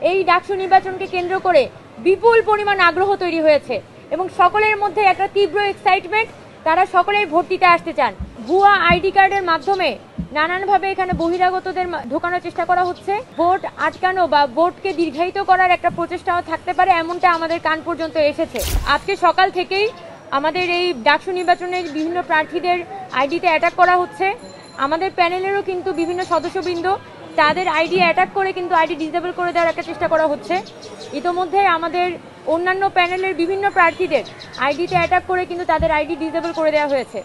এই ডাকসু নির্বাচনকে কেন্দ্র করে বিপুল পরিমাণ আগ্রহ তৈরি হয়েছে এবং সকলের মধ্যে একটা তীব্র এক্সাইটমেন্ট। তারা সকলেই ভোট দিতে আসতে চান। ভুয়া আইডি কার্ডের মাধ্যমে নানানভাবে এখানে বহিরাগতদের ঢোকানোর চেষ্টা করা হচ্ছে। ভোট আটকানো বা ভোটকে দীর্ঘায়িত করার একটা প্রচেষ্টাও থাকতে পারে, এমনটা আমাদের কান পর্যন্ত এসেছে। আজকে সকাল থেকেই আমাদের এই ডাকসু নির্বাচনের বিভিন্ন প্রার্থীদের আইডিতে অ্যাটাক করা হচ্ছে। আমাদের প্যানেলেরও কিন্তু বিভিন্ন সদস্যবৃন্দ তাদের আইডি অ্যাটাক করে কিন্তু আইডি ডিসেবল করে দেওয়ার একটা চেষ্টা করা হচ্ছে। ইতোমধ্যে আমাদের অন্যান্য প্যানেলের বিভিন্ন প্রার্থীদের আইডিতে অ্যাটাক করে কিন্তু তাদের আইডি ডিসেবল করে দেওয়া হয়েছে।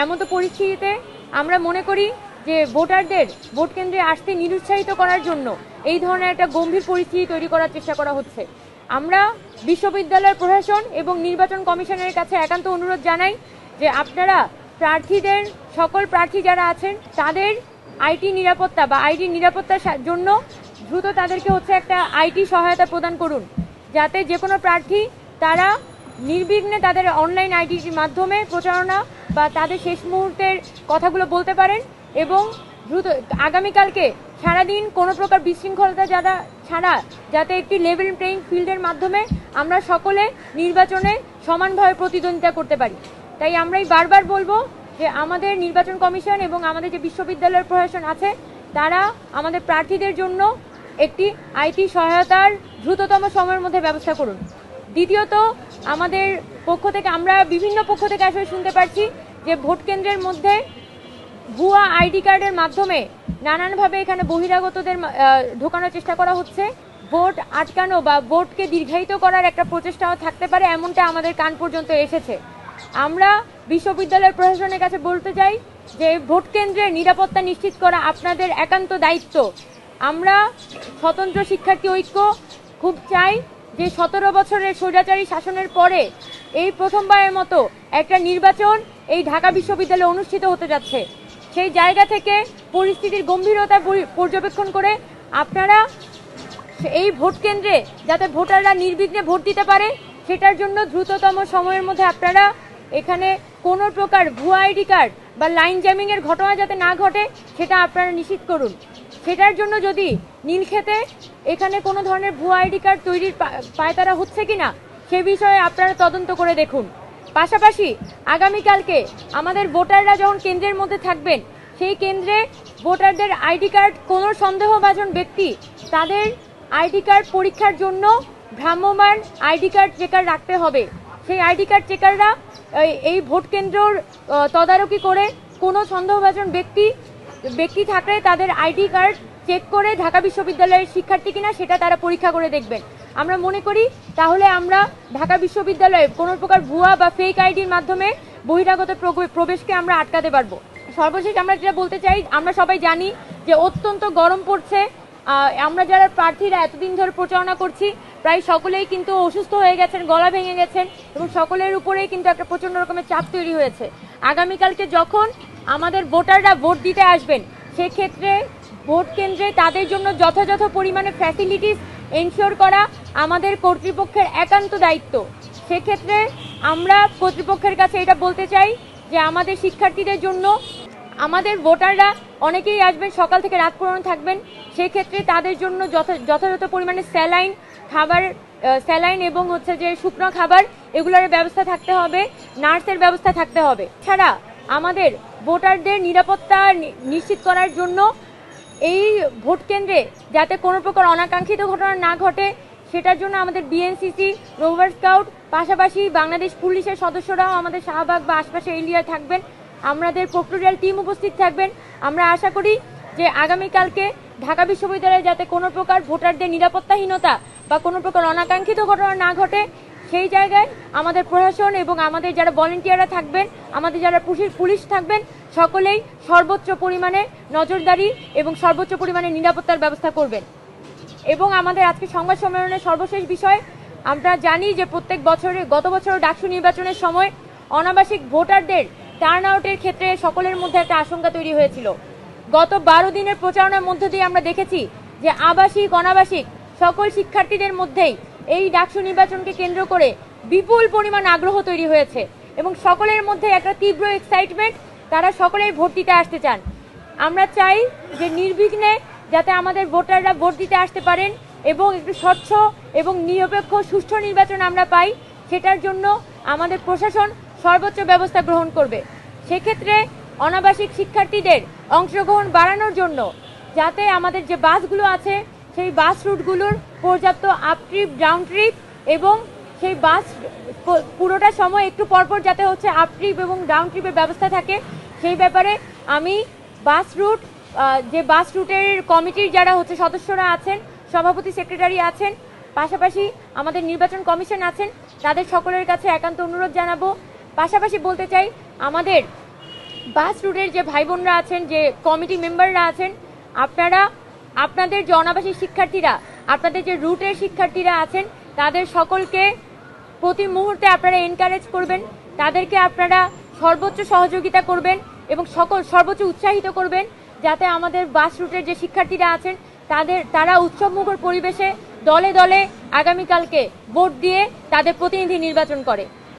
এমতো পরিস্থিতিতে আমরা মনে করি যে ভোটারদের ভোট কেন্দ্রে আসতে নিরুৎসাহিত করার জন্য এই ধরনের একটা গম্ভীর পরিস্থিতি তৈরি করার চেষ্টা করা হচ্ছে। আমরা বিশ্ববিদ্যালয় প্রশাসন এবং নির্বাচন কমিশনের কাছে একান্ত অনুরোধ জানাই যে আপনারা প্রার্থীদের সকল প্রার্থী যারা আছেন তাদের আইটি নিরাপত্তা বা আইডি নিরাপত্তার জন্য দ্রুত তাদেরকে একটা আইটি সহায়তা প্রদান করুন, যাতে যে কোনো প্রার্থী তারা নির্বিঘ্নে তাদের অনলাইন আইডির মাধ্যমে প্রচারণা বা তাদের শেষ মুহূর্তের কথাগুলো বলতে পারেন এবং দ্রুত আগামীকালকে সারাদিন কোনো প্রকার বিশৃঙ্খলতা ছাড়া যাতে একটি লেভেল প্লেইং ফিল্ডের মাধ্যমে আমরা সকলে নির্বাচনে সমানভাবে প্রতিদ্বন্দ্বিতা করতে পারি। তাই আমরাই বারবার বলবো যে আমাদের নির্বাচন কমিশন এবং আমাদের যে বিশ্ববিদ্যালয়ের প্রশাসন আছে তারা আমাদের প্রার্থীদের জন্য একটি আইটি সহায়তার দ্রুততম সময়ের মধ্যে ব্যবস্থা করুন। দ্বিতীয়ত, আমাদের পক্ষ থেকে আমরা বিভিন্ন পক্ষ থেকে আসলে শুনতে পাচ্ছি যে ভোট কেন্দ্রের মধ্যে ভুয়া আইডি কার্ডের মাধ্যমে নানানভাবে এখানে বহিরাগতদের ঢোকানোর চেষ্টা করা হচ্ছে। ভোট আটকানো বা ভোটকে দীর্ঘায়িত করার একটা প্রচেষ্টাও থাকতে পারে, এমনটা আমাদের কান পর্যন্ত এসেছে। আমরা বিশ্ববিদ্যালয়ের প্রশাসনের কাছে বলতে চাই যে ভোট কেন্দ্রের নিরাপত্তা নিশ্চিত করা আপনাদের একান্ত দায়িত্ব। আমরা স্বতন্ত্র শিক্ষার্থী ঐক্য খুব চাই যে 17 বছরের স্বৈরাচারী শাসনের পরে এই প্রথমবারের মতো একটা নির্বাচন এই ঢাকা বিশ্ববিদ্যালয়ে অনুষ্ঠিত হতে যাচ্ছে। সেই জায়গা থেকে পরিস্থিতির গম্ভীরতা পর্যবেক্ষণ করে আপনারা এই ভোট কেন্দ্রে যাতে ভোটাররা নির্বিঘ্নে ভোট দিতে পারে সেটার জন্য দ্রুততম সময়ের মধ্যে আপনারা এখানে কোনো প্রকার ভুয়া আইডি কার্ড বা লাইন জ্যামিংয়ের ঘটনা যাতে না ঘটে সেটা আপনারা নিশ্চিত করুন। সেটার জন্য যদি নীলক্ষেতে এখানে কোনো ধরনের ভুয়া আইডি কার্ড তৈরির পায়তারা হচ্ছে কিনা সে বিষয়ে আপনারা তদন্ত করে দেখুন। পাশাপাশি আগামীকালকে আমাদের ভোটাররা যখন কেন্দ্রের মধ্যে থাকবেন সেই কেন্দ্রে ভোটারদের আইডি কার্ড কোনো সন্দেহভাজন ব্যক্তি তাদের আইডি কার্ড পরীক্ষার জন্য ভ্রাম্যমাণ আইডি কার্ড চেকার রাখতে হবে। সেই আইডি কার্ড চেকাররা এই ভোট কেন্দ্রর তদারকি করে কোনো সন্দেহভাজন ব্যক্তি থাকলে তাদের আইডি কার্ড চেক করে ঢাকা বিশ্ববিদ্যালয়ের শিক্ষার্থী কিনা সেটা তারা পরীক্ষা করে দেখবেন। আমরা মনে করি তাহলে আমরা ঢাকা বিশ্ববিদ্যালয়ে কোনো প্রকার ভুয়া বা ফেক আইডির মাধ্যমে বহিরাগত প্রবেশকে আমরা আটকাতে পারবো। সর্বশেষ আমরা যেটা বলতে চাই, আমরা সবাই জানি যে অত্যন্ত গরম পড়ছে। আমরা যারা প্রার্থীরা এতদিন ধরে প্রচারণা করছি প্রায় সকলেই কিন্তু অসুস্থ হয়ে গেছেন, গলা ভেঙে গেছেন এবং সকলের উপরেই কিন্তু একটা প্রচণ্ড রকমের চাপ তৈরি হয়েছে। আগামীকালকে যখন আমাদের ভোটাররা ভোট দিতে আসবেন সেক্ষেত্রে ভোট কেন্দ্রে তাদের জন্য যথাযথ পরিমাণে ফ্যাসিলিটিস এনশিওর করা আমাদের কর্তৃপক্ষের একান্ত দায়িত্ব। সেক্ষেত্রে আমরা কর্তৃপক্ষের কাছে এটা বলতে চাই যে আমাদের শিক্ষার্থীদের জন্য আমাদের ভোটাররা অনেকেই আসবেন, সকাল থেকে রাত পর্যন্ত থাকবেন, সেক্ষেত্রে তাদের জন্য যথাযথ পরিমাণে স্যালাইন এবং যে শুকনো খাবার এগুলোর ব্যবস্থা থাকতে হবে, নার্সের ব্যবস্থা থাকতে হবে। ছাড়া আমাদের ভোটারদের নিরাপত্তা নিশ্চিত করার জন্য এই ভোট কেন্দ্রে যাতে কোনো প্রকার অনাকাঙ্ক্ষিত ঘটনা না ঘটে সেটার জন্য আমাদের বিএনসিসি, রোভার স্কাউট, পাশাপাশি বাংলাদেশ পুলিশের সদস্যরাও আমাদের শাহবাগ বা আশপাশের এরিয়ায় থাকবেন। আমাদের প্রক্টোরিয়াল টিম উপস্থিত থাকবেন। আমরা আশা করি যে আগামীকালকে ঢাকা বিশ্ববিদ্যালয়ে যাতে কোনো প্রকার ভোটারদের নিরাপত্তাহীনতা বা কোনো প্রকার অনাকাঙ্ক্ষিত ঘটনা না ঘটে সেই জায়গায় আমাদের প্রশাসন এবং আমাদের যারা ভলেন্টিয়াররা থাকবেন, আমাদের যারা পুলিশ থাকবেন, সকলেই সর্বোচ্চ পরিমাণে নজরদারি এবং সর্বোচ্চ পরিমাণে নিরাপত্তার ব্যবস্থা করবেন। এবং আমাদের আজকে সংবাদ সম্মেলনের সর্বশেষ বিষয়, আমরা জানি যে প্রত্যেক বছরে গত বছর ডাকসু নির্বাচনের সময় অনাবাসিক ভোটারদের টার্ন আউটের ক্ষেত্রে সকলের মধ্যে একটা আশঙ্কা তৈরি হয়েছিল। গত 12 দিনের প্রচারণার মধ্য দিয়ে আমরা দেখেছি যে আবাসিক অনাবাসিক সকল শিক্ষার্থীদের মধ্যেই এই ডাকসু নির্বাচনকে কেন্দ্র করে বিপুল পরিমাণ আগ্রহ তৈরি হয়েছে এবং সকলের মধ্যে একটা তীব্র এক্সাইটমেন্ট। তারা সকলেই ভোট দিতে আসতে চান। আমরা চাই যে নির্বিঘ্নে যাতে আমাদের ভোটাররা ভোট দিতে আসতে পারেন এবং একটু স্বচ্ছ এবং নিরপেক্ষ সুষ্ঠু নির্বাচন আমরা পাই, সেটার জন্য আমাদের প্রশাসন সর্বোচ্চ ব্যবস্থা গ্রহণ করবে। সেক্ষেত্রে অনাবাসিক শিক্ষার্থীদের অংশগ্রহণ বাড়ানোর জন্য যাতে আমাদের যে বাসগুলো আছে সেই বাস রুটগুলোর পর্যাপ্ত আপ ট্রিপ, ডাউন ট্রিপ এবং সেই বাস পুরোটা সময় একটু পরপর যাতে হচ্ছে আপ ট্রিপ এবং ডাউন ট্রিপের ব্যবস্থা থাকে, সেই ব্যাপারে আমি যে বাস রুটের কমিটির যারা হচ্ছে সদস্যরা আছেন, সভাপতি, সেক্রেটারি আছেন, পাশাপাশি আমাদের নির্বাচন কমিশন আছেন, তাদের সকলের কাছে একান্ত অনুরোধ জানাবো। পাশাপাশি বলতে চাই, আমাদের বাস রুটের যে ভাই বোনরা আছেন, যে কমিটি মেম্বাররা আছেন, আপনাদের যে অনাবাসিক শিক্ষার্থীরা, আপনাদের যে রুটের শিক্ষার্থীরা আছেন, তাদের সকলকে প্রতি মুহূর্তে আপনারা এনকারেজ করবেন, তাদেরকে আপনারা সর্বোচ্চ সহযোগিতা করবেন এবং সর্বোচ্চ উৎসাহিত করবেন যাতে আমাদের বাস রুটের যে শিক্ষার্থীরা আছেন তারা উৎসবমুখর পরিবেশে দলে দলে আগামীকালকে ভোট দিয়ে তাদের প্রতিনিধি নির্বাচন করে।